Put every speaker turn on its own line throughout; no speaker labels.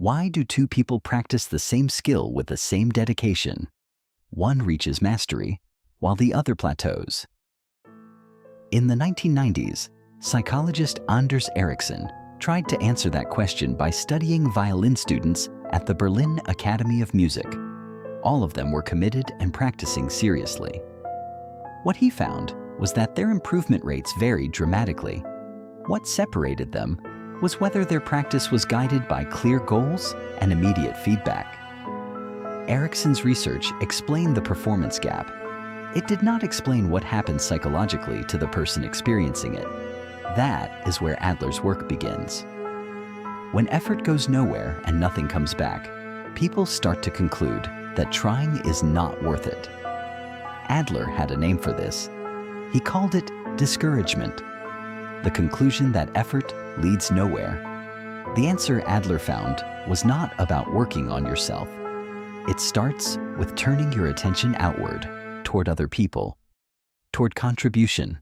Why do two people practice the same skill with the same dedication? One reaches mastery, while the other plateaus. In the 1990s, psychologist Anders Ericsson tried to answer that question by studying violin students at the Berlin Academy of Music. All of them were committed and practicing seriously. What he found was that their improvement rates varied dramatically. What separated them was whether their practice was guided by clear goals and immediate feedback. Ericsson's research explained the performance gap. It did not explain what happens psychologically to the person experiencing it. That is where Adler's work begins. When effort goes nowhere and nothing comes back, people start to conclude that trying is not worth it. Adler had a name for this. He called it discouragement, the conclusion that effort leads nowhere. The answer Adler found was not about working on yourself. It starts with turning your attention outward, toward other people, toward contribution.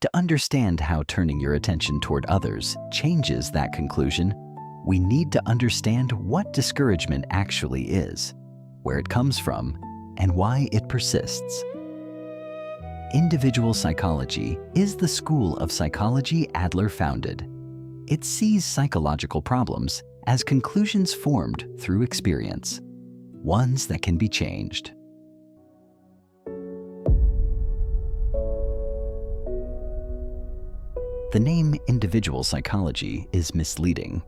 To understand how turning your attention toward others changes that conclusion, we need to understand what discouragement actually is, where it comes from, and why it persists. Individual psychology is the school of psychology Adler founded. It sees psychological problems as conclusions formed through experience, ones that can be changed. The name individual psychology is misleading.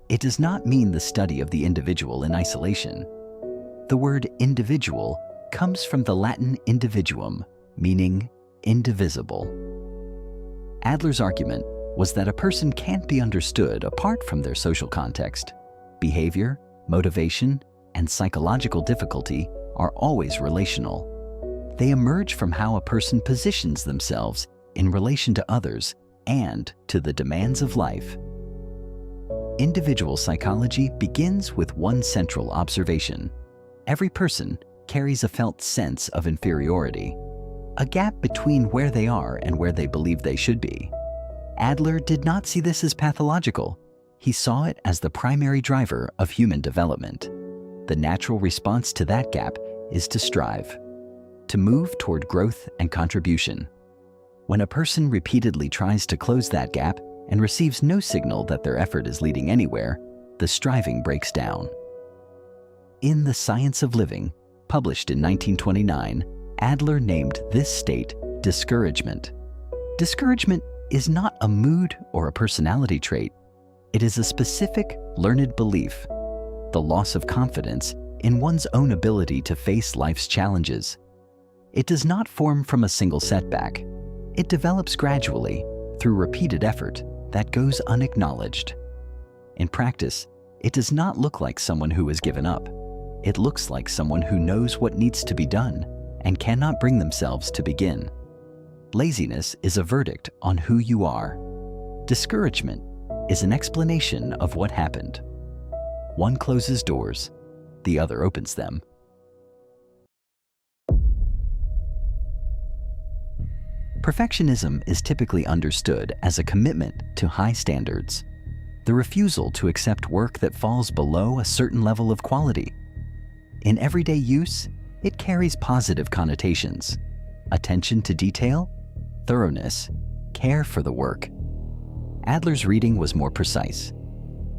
It does not mean the study of the individual in isolation. The word individual comes from the Latin individuum, meaning indivisible. Adler's argument was that a person can't be understood apart from their social context. Behavior, motivation, and psychological difficulty are always relational. They emerge from how a person positions themselves in relation to others and to the demands of life. Individual psychology begins with one central observation. Every person carries a felt sense of inferiority, a gap between where they are and where they believe they should be. Adler did not see this as pathological. He saw it as the primary driver of human development. The natural response to that gap is to strive, to move toward growth and contribution. When a person repeatedly tries to close that gap and receives no signal that their effort is leading anywhere, the striving breaks down. In The Science of Living, published in 1929, Adler named this state discouragement. Discouragement is not a mood or a personality trait. It is a specific, learned belief, the loss of confidence in one's own ability to face life's challenges. It does not form from a single setback. It develops gradually through repeated effort that goes unacknowledged. In practice, it does not look like someone who has given up. It looks like someone who knows what needs to be done and cannot bring themselves to begin. Laziness is a verdict on who you are. Discouragement is an explanation of what happened. One closes doors, the other opens them. Perfectionism is typically understood as a commitment to high standards, the refusal to accept work that falls below a certain level of quality. In everyday use, it carries positive connotations: attention to detail, thoroughness, care for the work. Adler's reading was more precise.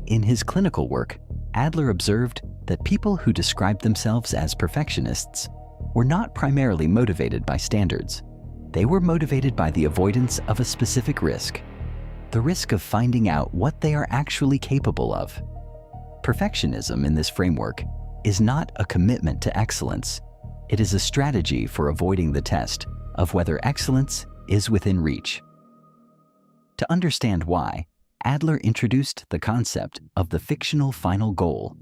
In his clinical work, Adler observed that people who described themselves as perfectionists were not primarily motivated by standards. They were motivated by the avoidance of a specific risk, the risk of finding out what they are actually capable of. Perfectionism in this framework is not a commitment to excellence. It is a strategy for avoiding the test of whether excellence is within reach. To understand why, Adler introduced the concept of the fictional final goal.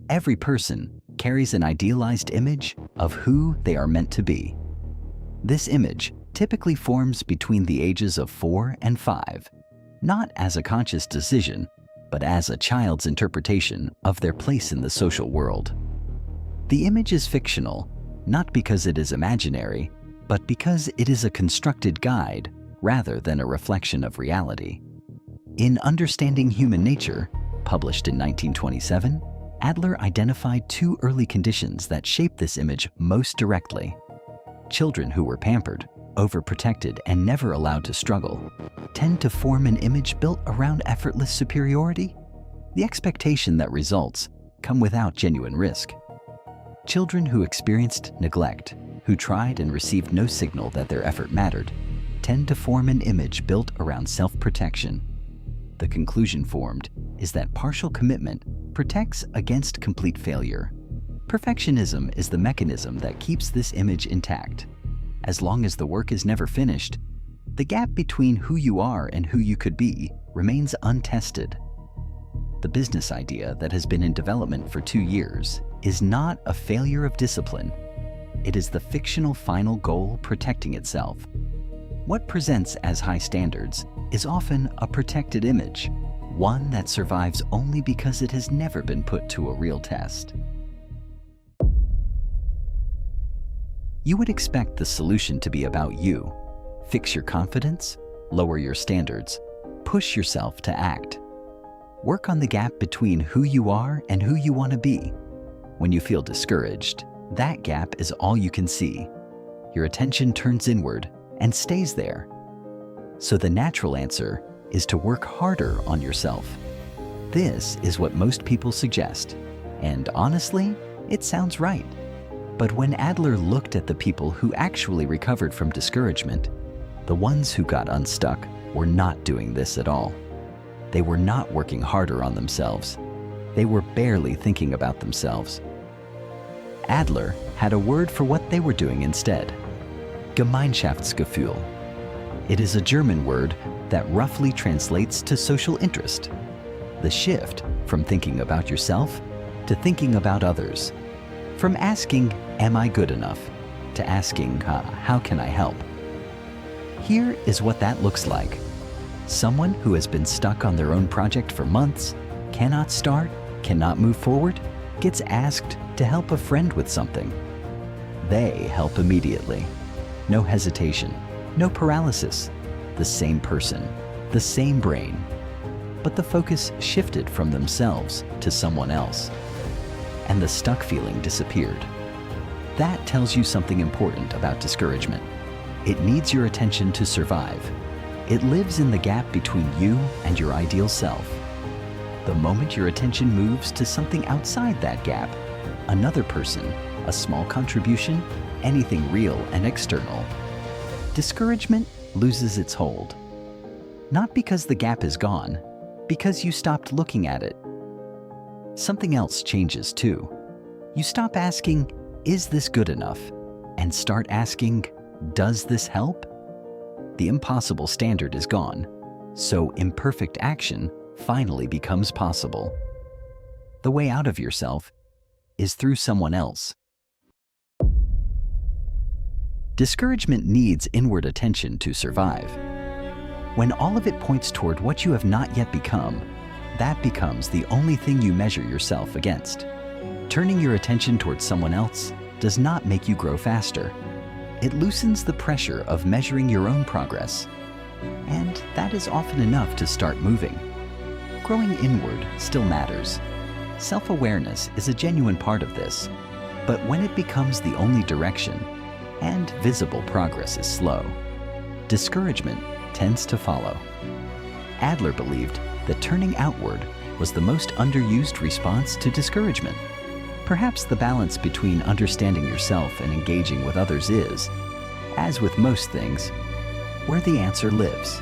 Every person carries an idealized image of who they are meant to be. This image typically forms between the ages of 4 and 5, not as a conscious decision, but as a child's interpretation of their place in the social world. The image is fictional, not because it is imaginary, but because it is a constructed guide rather than a reflection of reality. In understanding human nature, Published in 1927, Adler identified two early conditions that shaped this image most directly. Children who were pampered, overprotected, and never allowed to struggle tend to form an image built around effortless superiority. The expectation that results come without genuine risk. Children who experienced neglect, who tried and received no signal that their effort mattered, tend to form an image built around self-protection. The conclusion formed is that partial commitment protects against complete failure. Perfectionism is the mechanism that keeps this image intact. As long as the work is never finished, the gap between who you are and who you could be remains untested. The business idea that has been in development for 2 years is not a failure of discipline. It is the fictional final goal protecting itself. What presents as high standards is often a protected image, one that survives only because it has never been put to a real test. You would expect the solution to be about you. Fix your confidence, lower your standards, push yourself to act. Work on the gap between who you are and who you want to be. When you feel discouraged, that gap is all you can see. Your attention turns inward and stays there. So the natural answer is to work harder on yourself. This is what most people suggest, and honestly, it sounds right. But when Adler looked at the people who actually recovered from discouragement, the ones who got unstuck were not doing this at all. They were not working harder on themselves. They were barely thinking about themselves. Adler had a word for what they were doing instead: Gemeinschaftsgefühl. It is a German word that roughly translates to social interest. The shift from thinking about yourself to thinking about others. From asking, "Am I good enough?" to asking, "How can I help?" Here is what that looks like. Someone who has been stuck on their own project for months, cannot start, cannot move forward, gets asked to help a friend with something. They help immediately. No hesitation, no paralysis. The same person, the same brain. But the focus shifted from themselves to someone else, and the stuck feeling disappeared. That tells you something important about discouragement. It needs your attention to survive. It lives in the gap between you and your ideal self. The moment your attention moves to something outside that gap, another person, a small contribution, anything real and external, discouragement loses its hold. Not because the gap is gone, because you stopped looking at it. Something else changes too. You stop asking, "Is this good enough?" and start asking, "Does this help?" The impossible standard is gone, so imperfect action finally becomes possible. The way out of yourself is through someone else. Discouragement needs inward attention to survive. When all of it points toward what you have not yet become, that becomes the only thing you measure yourself against. Turning your attention towards someone else does not make you grow faster. It loosens the pressure of measuring your own progress. And that is often enough to start moving. Growing inward still matters. Self-awareness is a genuine part of this. But when it becomes the only direction, and visible progress is slow, discouragement tends to follow. Adler believed that turning outward was the most underused response to discouragement. Perhaps the balance between understanding yourself and engaging with others is, as with most things, where the answer lives.